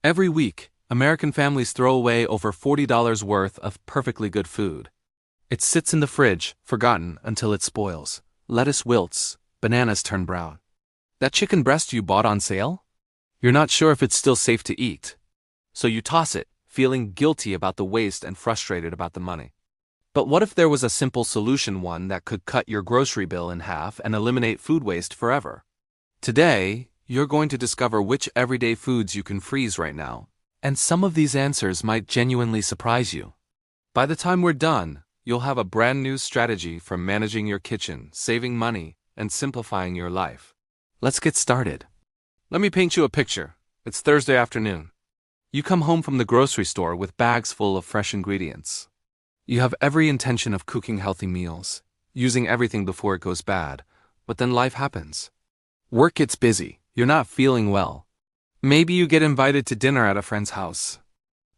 Every week, American families throw away over $40 worth of perfectly good food. It sits in the fridge, forgotten until it spoils. Lettuce wilts, bananas turn brown. That chicken breast you bought on sale? You're not sure if it's still safe to eat. So you toss it, feeling guilty about the waste and frustrated about the money. But what if there was a simple solution, one that could cut your grocery bill in half and eliminate food waste forever? Today, you're going to discover which everyday foods you can freeze right now, and some of these answers might genuinely surprise you. By the time we're done, you'll have a brand new strategy for managing your kitchen, saving money, and simplifying your life. Let's get started. Let me paint you a picture. It's Thursday afternoon. You come home from the grocery store with bags full of fresh ingredients. You have every intention of cooking healthy meals, using everything before it goes bad, but then life happens. Work gets busy, you're not feeling well. Maybe you get invited to dinner at a friend's house.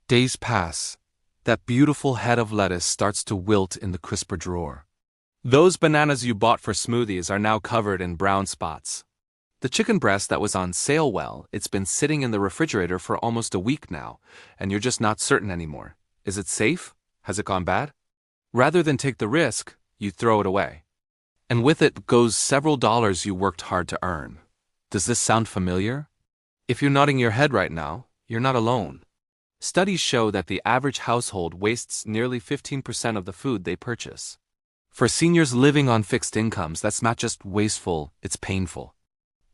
Days pass. That beautiful head of lettuce starts to wilt in the crisper drawer. Those bananas you bought for smoothies are now covered in brown spots. The chicken breast that was on sale, well, it's been sitting in the refrigerator for almost a week now, and you're just not certain anymore. Is it safe? Has it gone bad? Rather than take the risk, you throw it away. And with it goes several dollars you worked hard to earn. Does this sound familiar? If you're nodding your head right now, you're not alone. Studies show that the average household wastes nearly 15% of the food they purchase. For seniors living on fixed incomes, that's not just wasteful, it's painful.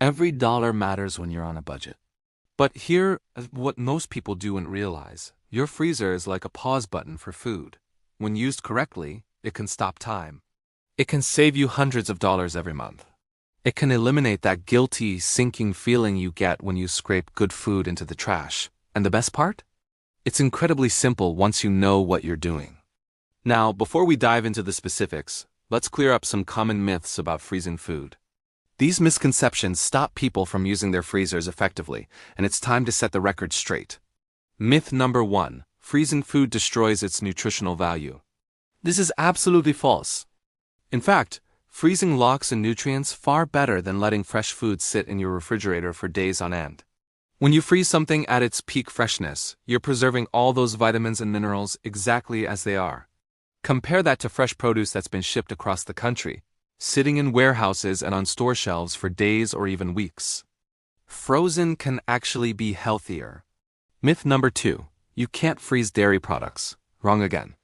Every dollar matters when you're on a budget. But here is what most people don't realize. Your freezer is like a pause button for food. When used correctly, it can stop time. It can save you hundreds of dollars every month. It can eliminate that guilty, sinking feeling you get when you scrape good food into the trash. And the best part? It's incredibly simple once you know what you're doing. Now, before we dive into the specifics, let's clear up some common myths about freezing food. These misconceptions stop people from using their freezers effectively, and it's time to set the record straight. Myth number 1: freezing food destroys its nutritional value. This is absolutely false. In fact, freezing locks in nutrients far better than letting fresh food sit in your refrigerator for days on end. When you freeze something at its peak freshness, you're preserving all those vitamins and minerals exactly as they are. Compare that to fresh produce that's been shipped across the country, sitting in warehouses and on store shelves for days or even weeks. Frozen can actually be healthier. Myth number 2: you can't freeze dairy products. Wrong again.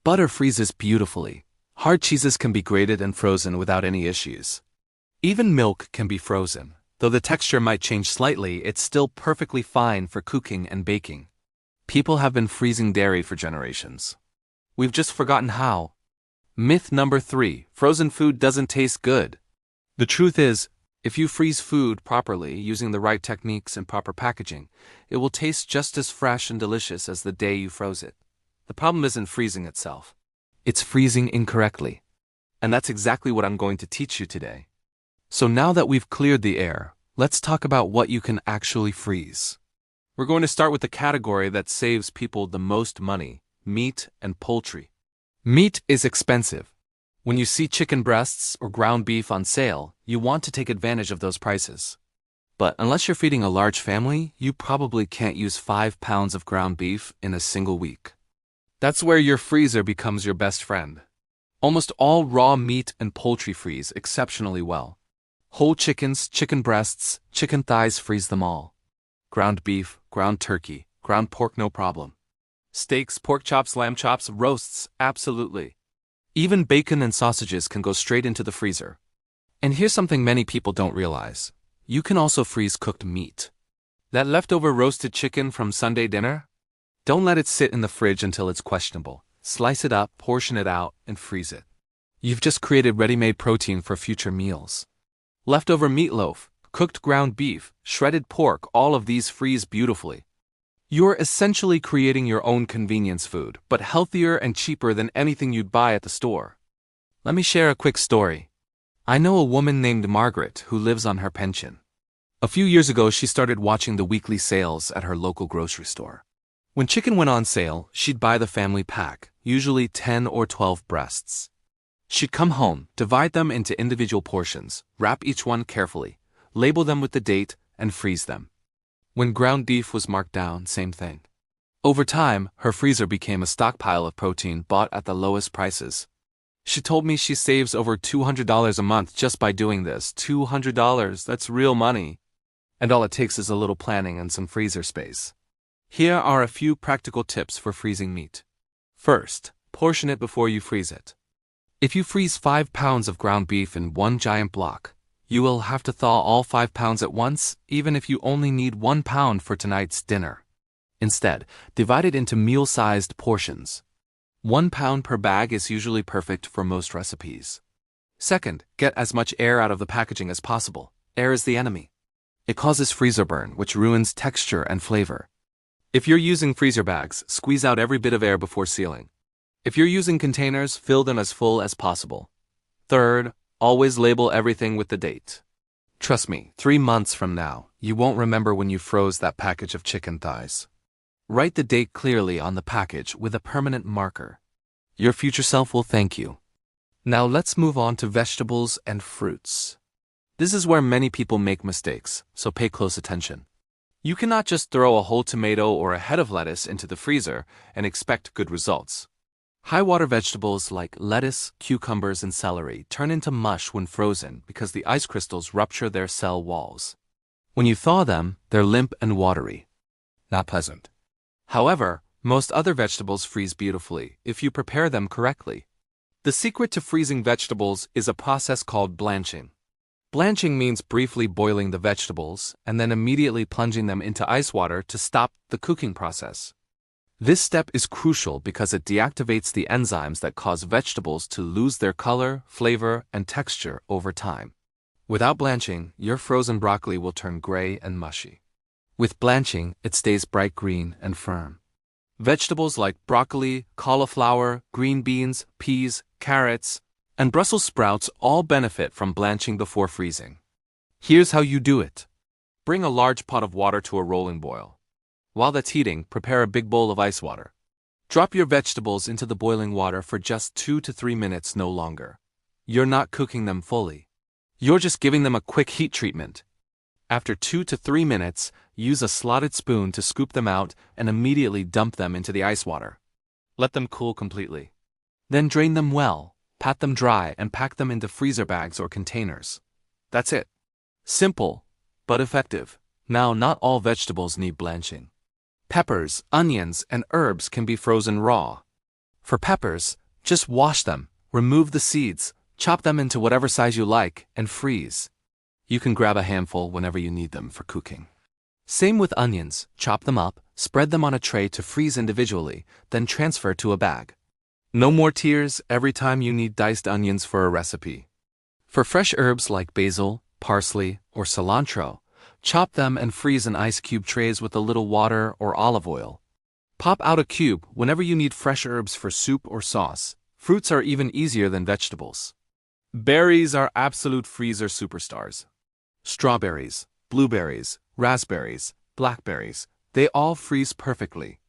Butter freezes beautifully. Hard cheeses can be grated and frozen without any issues. Even milk can be frozen. Though the texture might change slightly, it's still perfectly fine for cooking and baking. People have been freezing dairy for generations. We've just forgotten how. Myth number 3: frozen food doesn't taste good. The truth is, if you freeze food properly, using the right techniques and proper packaging, it will taste just as fresh and delicious as the day you froze it. The problem isn't freezing itself. It's freezing incorrectly. And that's exactly what I'm going to teach you today. So now that we've cleared the air, let's talk about what you can actually freeze. We're going to start with the category that saves people the most money: meat and poultry. Meat is expensive. When you see chicken breasts or ground beef on sale, you want to take advantage of those prices. But unless you're feeding a large family, you probably can't use 5 pounds of ground beef in a single week. That's where your freezer becomes your best friend. Almost all raw meat and poultry freeze exceptionally well. Whole chickens, chicken breasts, chicken thighs, freeze them all. Ground beef, ground turkey, ground pork, no problem. Steaks, pork chops, lamb chops, roasts, absolutely. Even bacon and sausages can go straight into the freezer. And here's something many people don't realize. You can also freeze cooked meat. That leftover roasted chicken from Sunday dinner? Don't let it sit in the fridge until it's questionable. Slice it up, portion it out, and freeze it. You've just created ready-made protein for future meals. Leftover meatloaf, cooked ground beef, shredded pork, all of these freeze beautifully. You're essentially creating your own convenience food, but healthier and cheaper than anything you'd buy at the store. Let me share a quick story. I know a woman named Margaret who lives on her pension. A few years ago, she started watching the weekly sales at her local grocery store. When chicken went on sale, she'd buy the family pack, usually 10 or 12 breasts. She'd come home, divide them into individual portions, wrap each one carefully, label them with the date, and freeze them. When ground beef was marked down, same thing. Over time, her freezer became a stockpile of protein bought at the lowest prices. She told me she saves over $200 a month just by doing this. $200, that's real money. And all it takes is a little planning and some freezer space. Here are a few practical tips for freezing meat. First, portion it before you freeze it. If you freeze 5 pounds of ground beef in one giant block, you will have to thaw all 5 pounds at once, even if you only need 1 pound for tonight's dinner. Instead, divide it into meal-sized portions. 1 pound per bag is usually perfect for most recipes. Second, get as much air out of the packaging as possible. Air is the enemy. It causes freezer burn, which ruins texture and flavor. If you're using freezer bags, squeeze out every bit of air before sealing. If you're using containers, fill them as full as possible. Third, always label everything with the date. Trust me, 3 months from now, you won't remember when you froze that package of chicken thighs. Write the date clearly on the package with a permanent marker. Your future self will thank you. Now let's move on to vegetables and fruits. This is where many people make mistakes, so pay close attention. You cannot just throw a whole tomato or a head of lettuce into the freezer and expect good results. High-water vegetables like lettuce, cucumbers, and celery turn into mush when frozen because the ice crystals rupture their cell walls. When you thaw them, they're limp and watery. Not pleasant. However, most other vegetables freeze beautifully if you prepare them correctly. The secret to freezing vegetables is a process called blanching. Blanching means briefly boiling the vegetables and then immediately plunging them into ice water to stop the cooking process. This step is crucial because it deactivates the enzymes that cause vegetables to lose their color, flavor, and texture over time. Without blanching, your frozen broccoli will turn gray and mushy. With blanching, it stays bright green and firm. Vegetables like broccoli, cauliflower, green beans, peas, carrots, and Brussels sprouts all benefit from blanching before freezing. Here's how you do it. Bring a large pot of water to a rolling boil. While that's heating, prepare a big bowl of ice water. Drop your vegetables into the boiling water for just 2 to 3 minutes, no longer. You're not cooking them fully. You're just giving them a quick heat treatment. After 2 to 3 minutes, use a slotted spoon to scoop them out and immediately dump them into the ice water. Let them cool completely. Then drain them well, pat them dry, and pack them into freezer bags or containers. That's it. Simple, but effective. Now, not all vegetables need blanching. Peppers, onions, and herbs can be frozen raw. For peppers, just wash them, remove the seeds, chop them into whatever size you like, and freeze. You can grab a handful whenever you need them for cooking. Same with onions, chop them up, spread them on a tray to freeze individually, then transfer to a bag. No more tears every time you need diced onions for a recipe. For fresh herbs like basil, parsley, or cilantro, chop them and freeze in ice cube trays with a little water or olive oil. Pop out a cube whenever you need fresh herbs for soup or sauce. Fruits are even easier than vegetables. Berries are absolute freezer superstars. Strawberries, blueberries, raspberries, blackberries, they all freeze perfectly.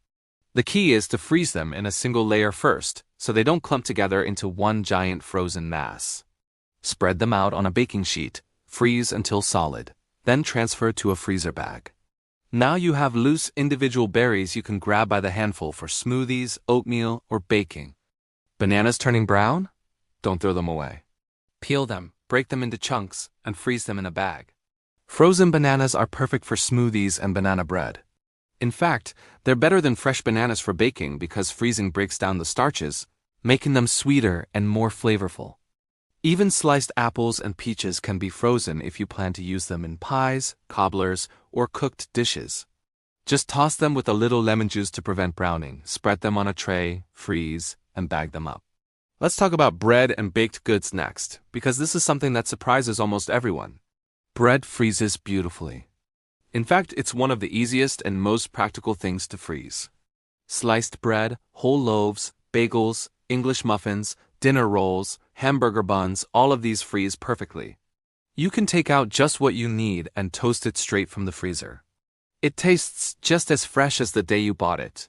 The key is to freeze them in a single layer first, so they don't clump together into one giant frozen mass. Spread them out on a baking sheet, freeze until solid, then transfer to a freezer bag. Now you have loose individual berries you can grab by the handful for smoothies, oatmeal, or baking. Bananas turning brown? Don't throw them away. Peel them, break them into chunks, and freeze them in a bag. Frozen bananas are perfect for smoothies and banana bread. In fact, they're better than fresh bananas for baking because freezing breaks down the starches, making them sweeter and more flavorful. Even sliced apples and peaches can be frozen if you plan to use them in pies, cobblers, or cooked dishes. Just toss them with a little lemon juice to prevent browning, spread them on a tray, freeze, and bag them up. Let's talk about bread and baked goods next, because this is something that surprises almost everyone. Bread freezes beautifully. In fact, it's one of the easiest and most practical things to freeze. Sliced bread, whole loaves, bagels, English muffins, dinner rolls, hamburger buns, all of these freeze perfectly. You can take out just what you need and toast it straight from the freezer. It tastes just as fresh as the day you bought it.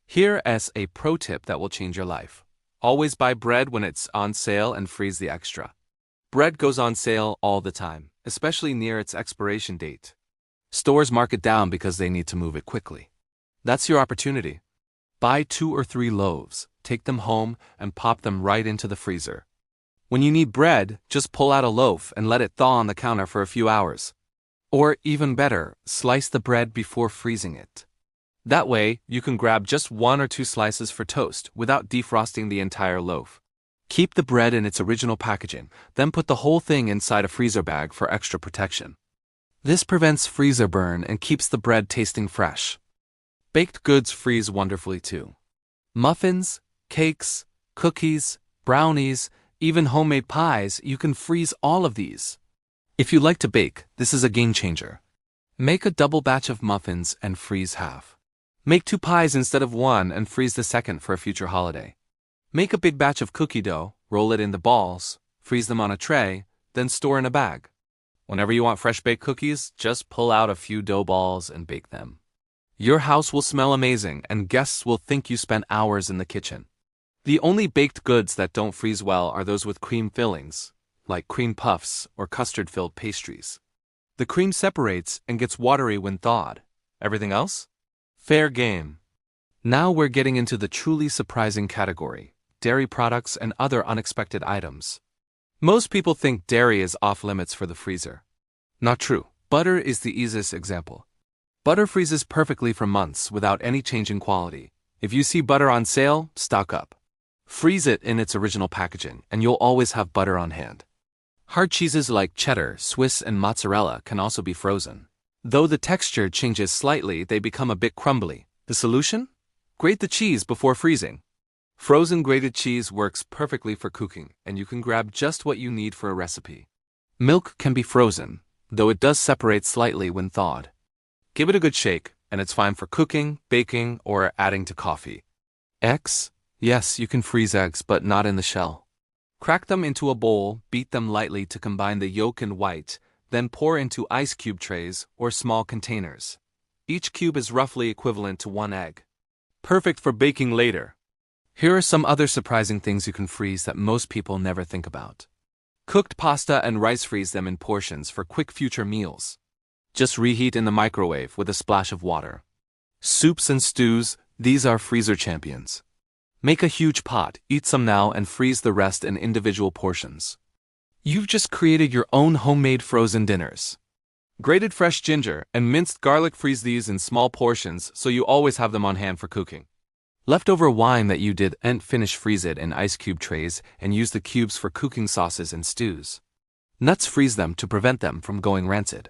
Here is a pro tip that will change your life. Always buy bread when it's on sale and freeze the extra. Bread goes on sale all the time, especially near its expiration date. Stores mark it down because they need to move it quickly. That's your opportunity. Buy 2 or 3 loaves, take them home, and pop them right into the freezer. When you need bread, just pull out a loaf and let it thaw on the counter for a few hours. Or even better, slice the bread before freezing it. That way, you can grab just 1 or 2 slices for toast without defrosting the entire loaf. Keep the bread in its original packaging, then put the whole thing inside a freezer bag for extra protection. This prevents freezer burn and keeps the bread tasting fresh. Baked goods freeze wonderfully too. Muffins, cakes, cookies, brownies, even homemade pies, you can freeze all of these. If you like to bake, this is a game changer. Make a double batch of muffins and freeze half. Make 2 pies instead of 1 and freeze the second for a future holiday. Make a big batch of cookie dough, roll it into balls, freeze them on a tray, then store in a bag. Whenever you want fresh baked cookies, just pull out a few dough balls and bake them. Your house will smell amazing and guests will think you spent hours in the kitchen. The only baked goods that don't freeze well are those with cream fillings, like cream puffs or custard-filled pastries. The cream separates and gets watery when thawed. Everything else? Fair game. Now we're getting into the truly surprising category: dairy products and other unexpected items. Most people think dairy is off limits for the freezer. Not true. Butter is the easiest example. Butter freezes perfectly for months without any change in quality. If you see butter on sale, stock up. Freeze it in its original packaging, and you'll always have butter on hand. Hard cheeses like cheddar, Swiss, and mozzarella can also be frozen. Though the texture changes slightly, they become a bit crumbly. The solution? Grate the cheese before freezing. Frozen grated cheese works perfectly for cooking, and you can grab just what you need for a recipe. Milk can be frozen, though it does separate slightly when thawed. Give it a good shake, and it's fine for cooking, baking, or adding to coffee. Eggs? Yes, you can freeze eggs, but not in the shell. Crack them into a bowl, beat them lightly to combine the yolk and white, then pour into ice cube trays or small containers. Each cube is roughly equivalent to 1 egg. Perfect for baking later. Here are some other surprising things you can freeze that most people never think about. Cooked pasta and rice, freeze them in portions for quick future meals. Just reheat in the microwave with a splash of water. Soups and stews, these are freezer champions. Make a huge pot, eat some now, and freeze the rest in individual portions. You've just created your own homemade frozen dinners. Grated fresh ginger and minced garlic, freeze these in small portions so you always have them on hand for cooking. Leftover wine that you didn't finish, freeze it in ice cube trays and use the cubes for cooking sauces and stews. Nuts, freeze them to prevent them from going rancid.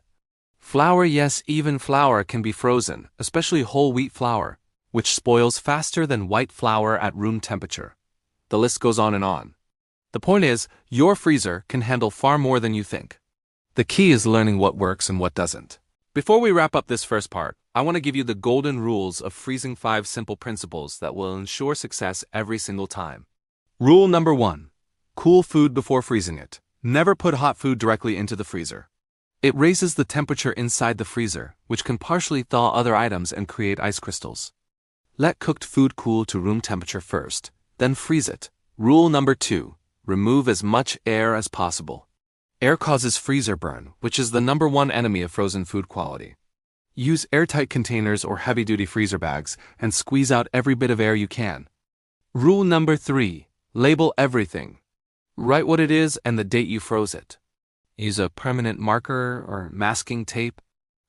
Flour, yes, even flour can be frozen, especially whole wheat flour, which spoils faster than white flour at room temperature. The list goes on and on. The point is, your freezer can handle far more than you think. The key is learning what works and what doesn't. Before we wrap up this first part, I want to give you the golden rules of freezing, 5 simple principles that will ensure success every single time. Rule number 1. Cool food before freezing it. Never put hot food directly into the freezer. It raises the temperature inside the freezer, which can partially thaw other items and create ice crystals. Let cooked food cool to room temperature first, then freeze it. Rule number 2. Remove as much air as possible. Air causes freezer burn, which is the number 1 enemy of frozen food quality. Use airtight containers or heavy-duty freezer bags and squeeze out every bit of air you can. Rule number 3. Label everything. Write what it is and the date you froze it. Use a permanent marker or masking tape.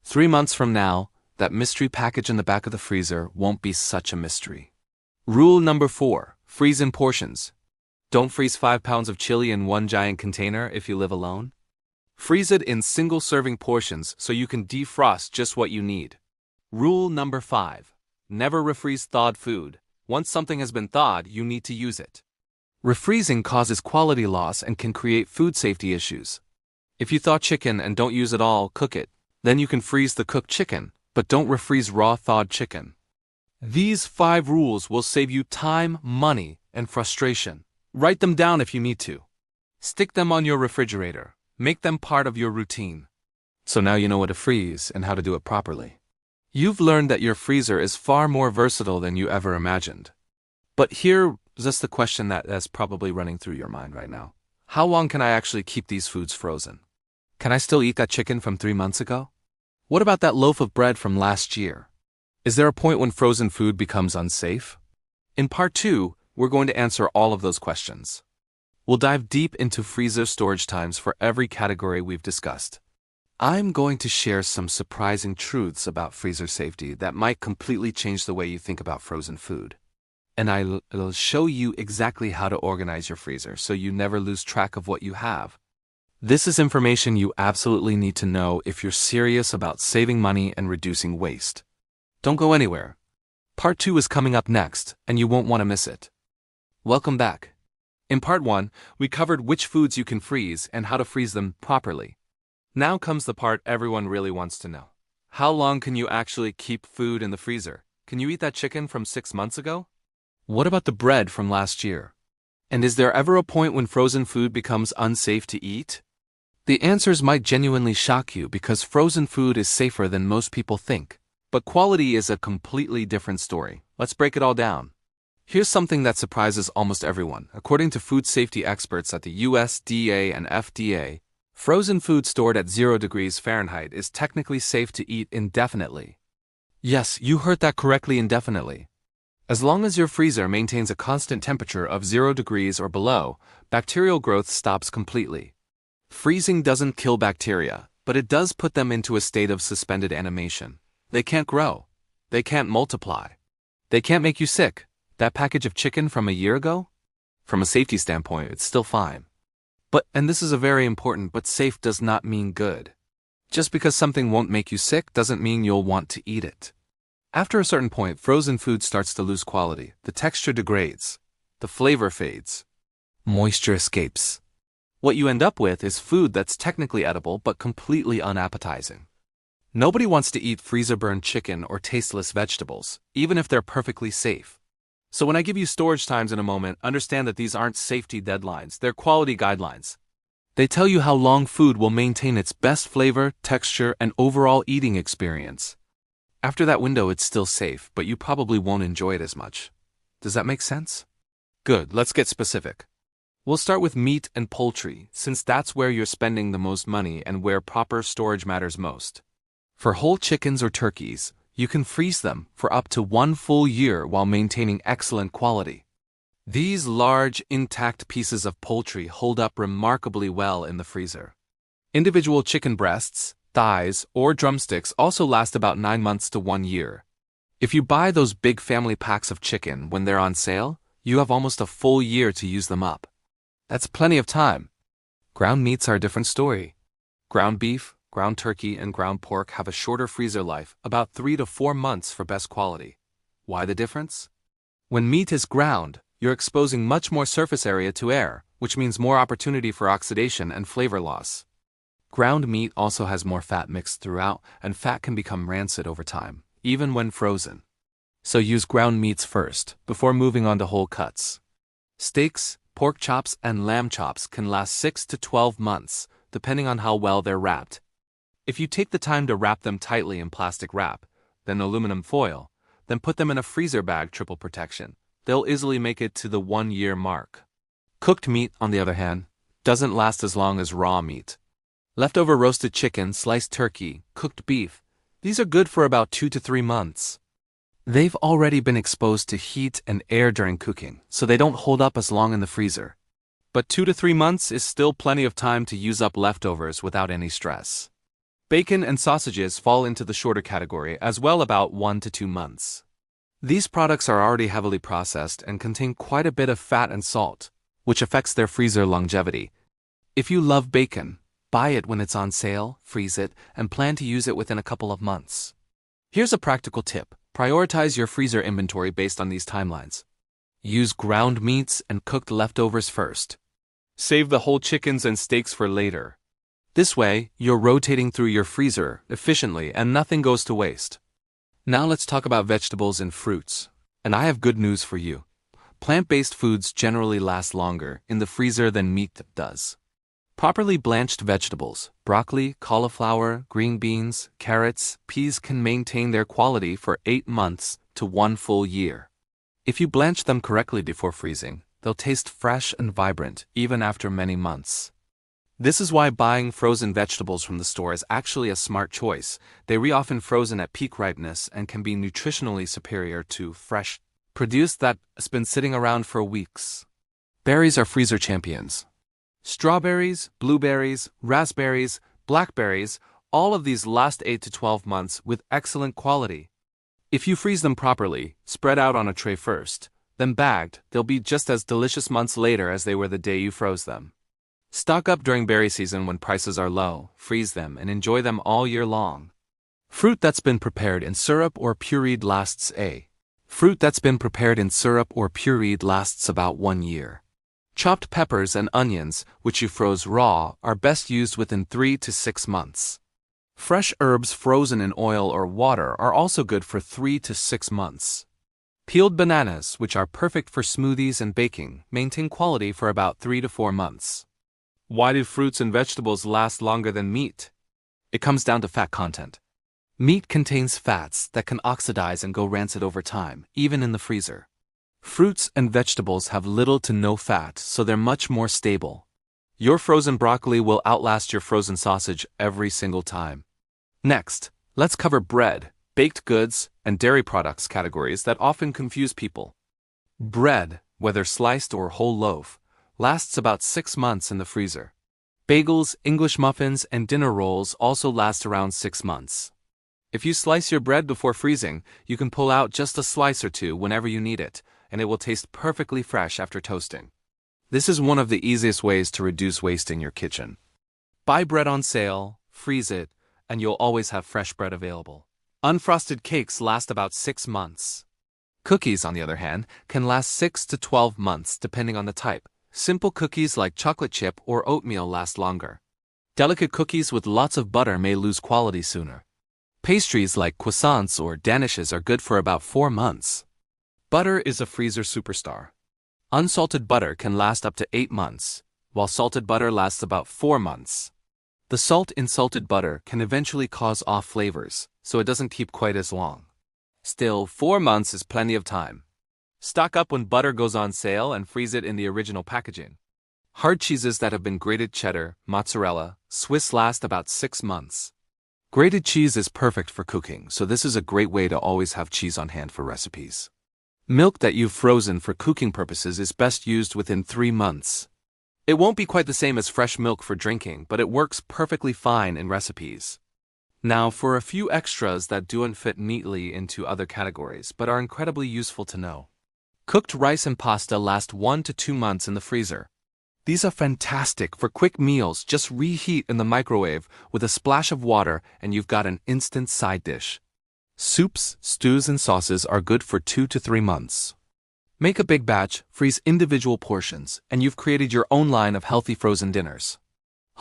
3 months from now, that mystery package in the back of the freezer won't be such a mystery. Rule number 4. Freeze in portions. Don't freeze 5 pounds of chili in one giant container if you live alone. Freeze it in single-serving portions so you can defrost just what you need. Rule number 5. Never refreeze thawed food. Once something has been thawed, you need to use it. Refreezing causes quality loss and can create food safety issues. If you thaw chicken and don't use it all, cook it. Then you can freeze the cooked chicken, but don't refreeze raw thawed chicken. These 5 rules will save you time, money, and frustration. Write them down if you need to. Stick them on your refrigerator. Make them part of your routine. So now you know what to freeze and how to do it properly. You've learned that your freezer is far more versatile than you ever imagined. But here's just the question that's probably running through your mind right now. How long can I actually keep these foods frozen? Can I still eat that chicken from 3 months ago? What about that loaf of bread from last year? Is there a point when frozen food becomes unsafe? In part 2, we're going to answer all of those questions. We'll dive deep into freezer storage times for every category we've discussed. I'm going to share some surprising truths about freezer safety that might completely change the way you think about frozen food. And I'll show you exactly how to organize your freezer so you never lose track of what you have. This is information you absolutely need to know if you're serious about saving money and reducing waste. Don't go anywhere. Part 2 is coming up next, and you won't want to miss it. Welcome back. In Part 1, we covered which foods you can freeze and how to freeze them properly. Now comes the part everyone really wants to know. How long can you actually keep food in the freezer? Can you eat that chicken from 6 months ago? What about the bread from last year? And is there ever a point when frozen food becomes unsafe to eat? The answers might genuinely shock you because frozen food is safer than most people think. But quality is a completely different story. Let's break it all down. Here's something that surprises almost everyone. According to food safety experts at the USDA and FDA, frozen food stored at 0 degrees Fahrenheit is technically safe to eat indefinitely. Yes, you heard that correctly, indefinitely. As long as your freezer maintains a constant temperature of 0 degrees or below, bacterial growth stops completely. Freezing doesn't kill bacteria, but it does put them into a state of suspended animation. They can't grow. They can't multiply. They can't make you sick. That package of chicken from a year ago? From a safety standpoint, it's still fine. And this is a very important, but safe does not mean good. Just because something won't make you sick doesn't mean you'll want to eat it. After a certain point, frozen food starts to lose quality. The texture degrades. The flavor fades. Moisture escapes. What you end up with is food that's technically edible but completely unappetizing. Nobody wants to eat freezer-burned chicken or tasteless vegetables, even if they're perfectly safe. So when I give you storage times in a moment, understand that these aren't safety deadlines, they're quality guidelines. They tell you how long food will maintain its best flavor, texture, and overall eating experience. After that window, it's still safe, but you probably won't enjoy it as much. Does that make sense? Good, let's get specific. We'll start with meat and poultry, since that's where you're spending the most money and where proper storage matters most. For whole chickens or turkeys, you can freeze them for up to 1 full year while maintaining excellent quality. These large, intact pieces of poultry hold up remarkably well in the freezer. Individual chicken breasts, thighs, or drumsticks also last about 9 months to 1 year. If you buy those big family packs of chicken when they're on sale, you have almost a full year to use them up. That's plenty of time. Ground meats are a different story. Ground beef, ground turkey, and ground pork have a shorter freezer life, about 3 to 4 months for best quality. Why the difference? When meat is ground, you're exposing much more surface area to air, which means more opportunity for oxidation and flavor loss. Ground meat also has more fat mixed throughout, and fat can become rancid over time, even when frozen. So use ground meats first, before moving on to whole cuts. Steaks, pork chops, and lamb chops can last 6 to 12 months, depending on how well they're wrapped. If you take the time to wrap them tightly in plastic wrap, then aluminum foil, then put them in a freezer bag triple protection, they'll easily make it to the 1 year mark. Cooked meat, on the other hand, doesn't last as long as raw meat. Leftover roasted chicken, sliced turkey, cooked beef, these are good for about 2 to 3 months. They've already been exposed to heat and air during cooking, so they don't hold up as long in the freezer. But 2 to 3 months is still plenty of time to use up leftovers without any stress. Bacon and sausages fall into the shorter category as well, about 1 to 2 months. These products are already heavily processed and contain quite a bit of fat and salt, which affects their freezer longevity. If you love bacon, buy it when it's on sale, freeze it, and plan to use it within a couple of months. Here's a practical tip. Prioritize your freezer inventory based on these timelines. Use ground meats and cooked leftovers first. Save the whole chickens and steaks for later. This way, you're rotating through your freezer efficiently and nothing goes to waste. Now let's talk about vegetables and fruits. And I have good news for you. Plant-based foods generally last longer in the freezer than meat does. Properly blanched vegetables, broccoli, cauliflower, green beans, carrots, peas can maintain their quality for 8 months to 1 full year. If you blanch them correctly before freezing, they'll taste fresh and vibrant even after many months. This is why buying frozen vegetables from the store is actually a smart choice. They are often frozen at peak ripeness and can be nutritionally superior to fresh produce that's been sitting around for weeks. Berries are freezer champions. Strawberries, blueberries, raspberries, blackberries, all of these last 8 to 12 months with excellent quality. If you freeze them properly, spread out on a tray first, then bagged, they'll be just as delicious months later as they were the day you froze them. Stock up during berry season when prices are low, freeze them, and enjoy them all year long. Fruit that's been prepared in syrup or pureed lasts about 1 year. Chopped peppers and onions, which you froze raw, are best used within 3 to 6 months. Fresh herbs frozen in oil or water are also good for 3 to 6 months. Peeled bananas, which are perfect for smoothies and baking, maintain quality for about 3 to 4 months. Why do fruits and vegetables last longer than meat? It comes down to fat content. Meat contains fats that can oxidize and go rancid over time, even in the freezer. Fruits and vegetables have little to no fat, so they're much more stable. Your frozen broccoli will outlast your frozen sausage every single time. Next, let's cover bread, baked goods, and dairy products categories that often confuse people. Bread, whether sliced or whole loaf, lasts about 6 months in the freezer. Bagels, English muffins, and dinner rolls also last around 6 months. If you slice your bread before freezing, you can pull out just a slice or two whenever you need it, and it will taste perfectly fresh after toasting. This is one of the easiest ways to reduce waste in your kitchen. Buy bread on sale, freeze it, and you'll always have fresh bread available. Unfrosted cakes last about 6 months. Cookies, on the other hand, can last 6 to 12 months depending on the type. Simple cookies like chocolate chip or oatmeal last longer. Delicate cookies with lots of butter may lose quality sooner. Pastries like croissants or danishes are good for about 4 months. Butter is a freezer superstar. Unsalted butter can last up to 8 months, while salted butter lasts about 4 months. The salt in salted butter can eventually cause off flavors, so it doesn't keep quite as long. Still, 4 months is plenty of time. Stock up when butter goes on sale and freeze it in the original packaging. Hard cheeses that have been grated cheddar, mozzarella, Swiss last about 6 months. Grated cheese is perfect for cooking, so this is a great way to always have cheese on hand for recipes. Milk that you've frozen for cooking purposes is best used within 3 months. It won't be quite the same as fresh milk for drinking, but it works perfectly fine in recipes. Now for a few extras that don't fit neatly into other categories, but are incredibly useful to know. Cooked rice and pasta last 1 to 2 months in the freezer. These are fantastic for quick meals. Just reheat in the microwave with a splash of water and you've got an instant side dish. Soups, stews, and sauces are good for 2 to 3 months. Make a big batch, freeze individual portions, and you've created your own line of healthy frozen dinners.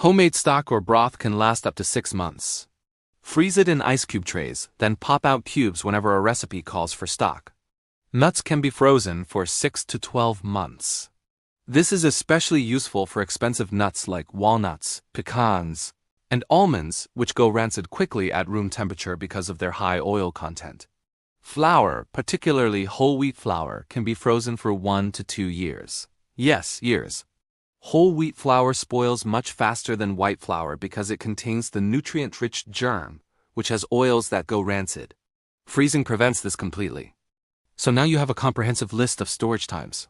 Homemade stock or broth can last up to 6 months. Freeze it in ice cube trays, then pop out cubes whenever a recipe calls for stock. Nuts can be frozen for 6 to 12 months. This is especially useful for expensive nuts like walnuts, pecans, and almonds, which go rancid quickly at room temperature because of their high oil content. Flour, particularly whole wheat flour, can be frozen for 1 to 2 years. Yes, years. Whole wheat flour spoils much faster than white flour because it contains the nutrient-rich germ, which has oils that go rancid. Freezing prevents this completely. So now you have a comprehensive list of storage times.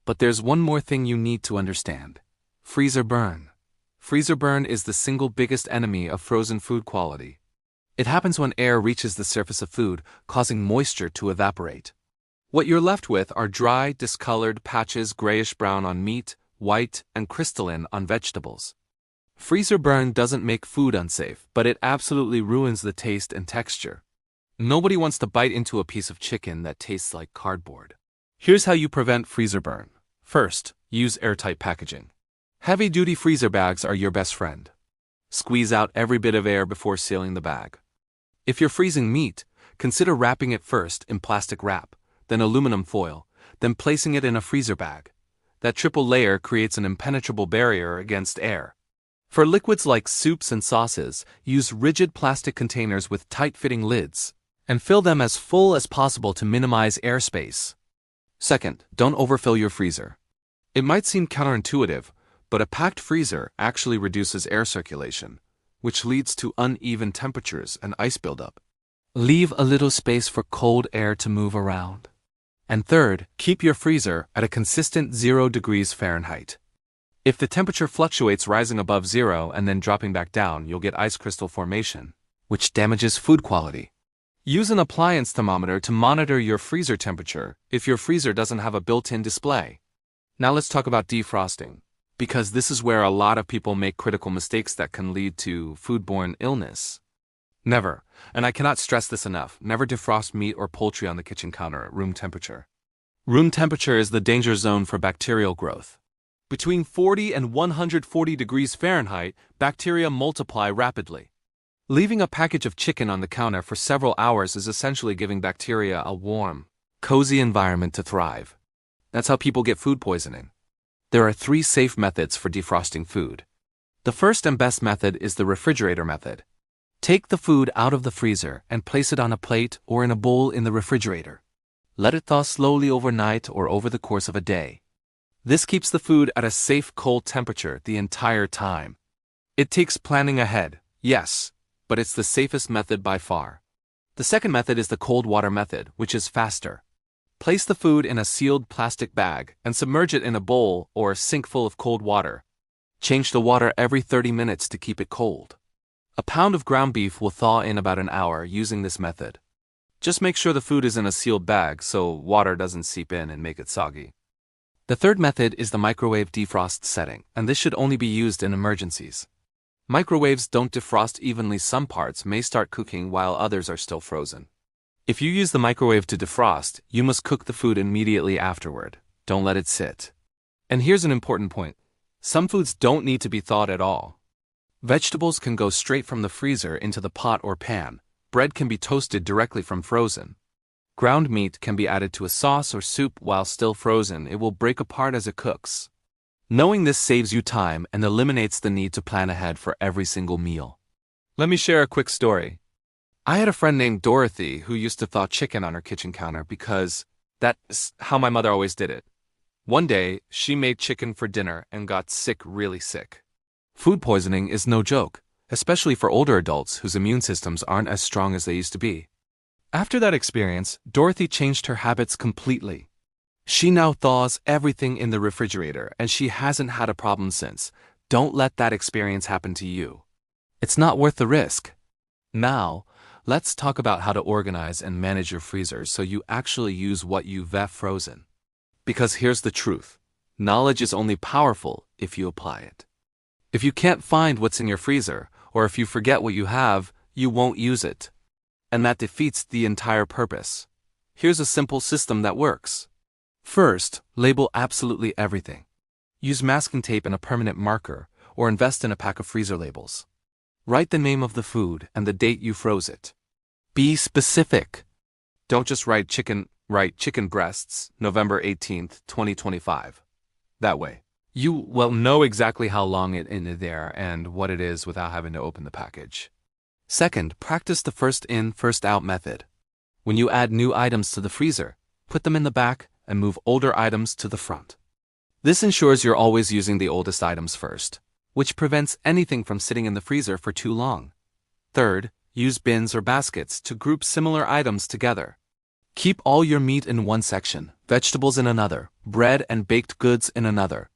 But there's one more thing you need to understand. Freezer burn. Freezer burn is the single biggest enemy of frozen food quality. It happens when air reaches the surface of food, causing moisture to evaporate. What you're left with are dry, discolored patches grayish-brown on meat, white, and crystalline on vegetables. Freezer burn doesn't make food unsafe, but it absolutely ruins the taste and texture. Nobody wants to bite into a piece of chicken that tastes like cardboard. Here's how you prevent freezer burn. First, use airtight packaging. Heavy-duty freezer bags are your best friend. Squeeze out every bit of air before sealing the bag. If you're freezing meat, consider wrapping it first in plastic wrap, then aluminum foil, then placing it in a freezer bag. That triple layer creates an impenetrable barrier against air. For liquids like soups and sauces, use rigid plastic containers with tight-fitting lids, and fill them as full as possible to minimize airspace. Second, don't overfill your freezer. It might seem counterintuitive, But a packed freezer actually reduces air circulation, which leads to uneven temperatures and ice buildup. Leave a little space for cold air to move around. And third, keep your freezer at a consistent 0 degrees Fahrenheit. If the temperature fluctuates rising above 0 and then dropping back down, you'll get ice crystal formation, which damages food quality. Use an appliance thermometer to monitor your freezer temperature if your freezer doesn't have a built-in display. Now let's talk about defrosting, because this is where a lot of people make critical mistakes that can lead to foodborne illness. Never, and I cannot stress this enough, never defrost meat or poultry on the kitchen counter at room temperature. Room temperature is the danger zone for bacterial growth. Between 40 and 140 degrees Fahrenheit, bacteria multiply rapidly. Leaving a package of chicken on the counter for several hours is essentially giving bacteria a warm, cozy environment to thrive. That's how people get food poisoning. There are 3 safe methods for defrosting food. The first and best method is the refrigerator method. Take the food out of the freezer and place it on a plate or in a bowl in the refrigerator. Let it thaw slowly overnight or over the course of a day. This keeps the food at a safe cold temperature the entire time. It takes planning ahead, yes, but it's the safest method by far. The second method is the cold water method, which is faster. Place the food in a sealed plastic bag and submerge it in a bowl or sink full of cold water. Change the water every 30 minutes to keep it cold. A pound of ground beef will thaw in about an hour using this method. Just make sure the food is in a sealed bag so water doesn't seep in and make it soggy. The third method is the microwave defrost setting, and this should only be used in emergencies. Microwaves don't defrost evenly. Some parts may start cooking while others are still frozen. If you use the microwave to defrost, you must cook the food immediately afterward. Don't let it sit. And here's an important point. Some foods don't need to be thawed at all. Vegetables can go straight from the freezer into the pot or pan. Bread can be toasted directly from frozen. Ground meat can be added to a sauce or soup while still frozen. It will break apart as it cooks. Knowing this saves you time and eliminates the need to plan ahead for every single meal. Let me share a quick story. I had a friend named Dorothy who used to thaw chicken on her kitchen counter because that's how my mother always did it. One day, she made chicken for dinner and got sick, really sick. Food poisoning is no joke, especially for older adults whose immune systems aren't as strong as they used to be. After that experience, Dorothy changed her habits completely. She now thaws everything in the refrigerator and she hasn't had a problem since. Don't let that experience happen to you. It's not worth the risk. Now, let's talk about how to organize and manage your freezer so you actually use what you've frozen. Because here's the truth. Knowledge is only powerful if you apply it. If you can't find what's in your freezer, or if you forget what you have, you won't use it. And that defeats the entire purpose. Here's a simple system that works. First, label absolutely everything. Use masking tape and a permanent marker, or invest in a pack of freezer labels. Write the name of the food and the date you froze it. Be specific. Don't just write chicken breasts, November 18th, 2025. That way, you will know exactly how long it in there and what it is without having to open the package. Second, practice the first in, first out method. When you add new items to the freezer, put them in the back and move older items to the front. This ensures you're always using the oldest items first, which prevents anything from sitting in the freezer for too long. Third, use bins or baskets to group similar items together. Keep all your meat in one section, vegetables in another, bread and baked goods in another.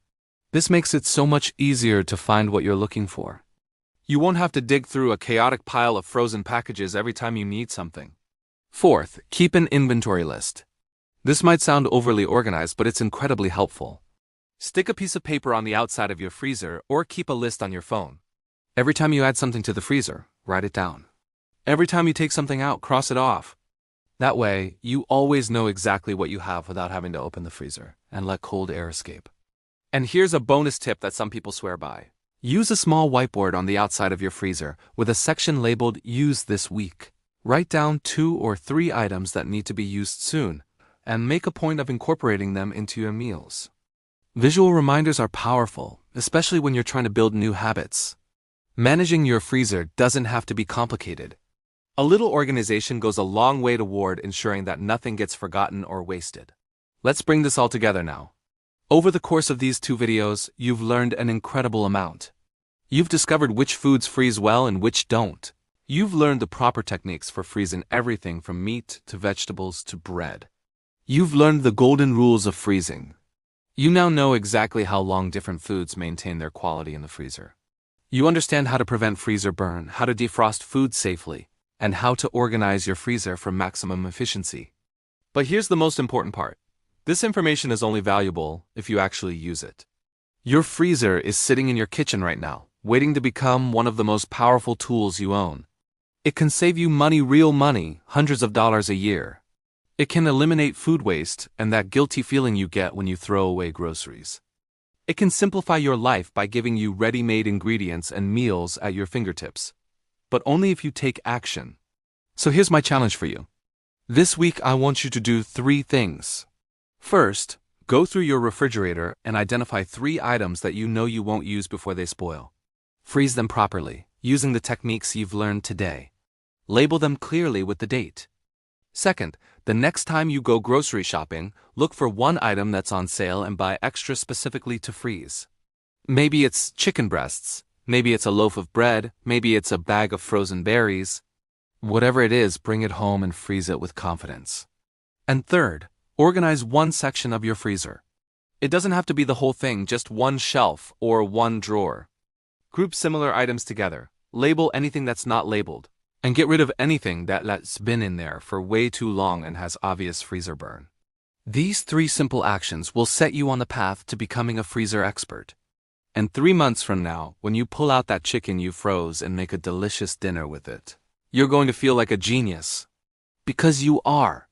This makes it so much easier to find what you're looking for. You won't have to dig through a chaotic pile of frozen packages every time you need something. Fourth, keep an inventory list. This might sound overly organized, but it's incredibly helpful. Stick a piece of paper on the outside of your freezer or keep a list on your phone. Every time you add something to the freezer, write it down. Every time you take something out, cross it off. That way, you always know exactly what you have without having to open the freezer and let cold air escape. And here's a bonus tip that some people swear by. Use a small whiteboard on the outside of your freezer with a section labeled Use This Week. Write down 2 or 3 items that need to be used soon, and make a point of incorporating them into your meals. Visual reminders are powerful, especially when you're trying to build new habits. Managing your freezer doesn't have to be complicated. A little organization goes a long way toward ensuring that nothing gets forgotten or wasted. Let's bring this all together now. Over the course of these 2 videos, you've learned an incredible amount. You've discovered which foods freeze well and which don't. You've learned the proper techniques for freezing everything from meat to vegetables to bread. You've learned the golden rules of freezing. You now know exactly how long different foods maintain their quality in the freezer. You understand how to prevent freezer burn, how to defrost food safely, and how to organize your freezer for maximum efficiency. But here's the most important part. This information is only valuable if you actually use it. Your freezer is sitting in your kitchen right now, waiting to become one of the most powerful tools you own. It can save you money, real money, hundreds of dollars a year. It can eliminate food waste and that guilty feeling you get when you throw away groceries. It can simplify your life by giving you ready-made ingredients and meals at your fingertips. But only if you take action. So here's my challenge for you. This week I want you to do 3 things. First, go through your refrigerator and identify 3 items that you know you won't use before they spoil. Freeze them properly, using the techniques you've learned today. Label them clearly with the date. Second, the next time you go grocery shopping, look for 1 item that's on sale and buy extra specifically to freeze. Maybe it's chicken breasts, maybe it's a loaf of bread, maybe it's a bag of frozen berries. Whatever it is, bring it home and freeze it with confidence. And third, organize 1 section of your freezer. It doesn't have to be the whole thing, just 1 shelf or 1 drawer. Group similar items together, label anything that's not labeled, and get rid of anything that's been in there for way too long and has obvious freezer burn. These 3 simple actions will set you on the path to becoming a freezer expert. And 3 months from now, when you pull out that chicken you froze and make a delicious dinner with it, you're going to feel like a genius. Because you are.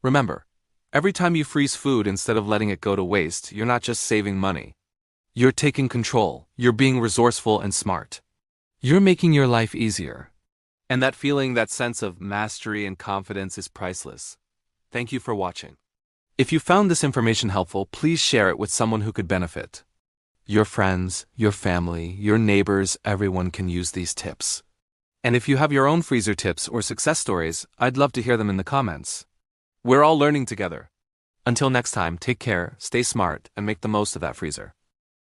Remember, every time you freeze food instead of letting it go to waste, you're not just saving money. You're taking control, you're being resourceful and smart. You're making your life easier. And that feeling, that sense of mastery and confidence is priceless. Thank you for watching. If you found this information helpful, please share it with someone who could benefit. Your friends, your family, your neighbors, everyone can use these tips. And if you have your own freezer tips or success stories, I'd love to hear them in the comments. We're all learning together. Until next time, take care, stay smart, and make the most of that freezer.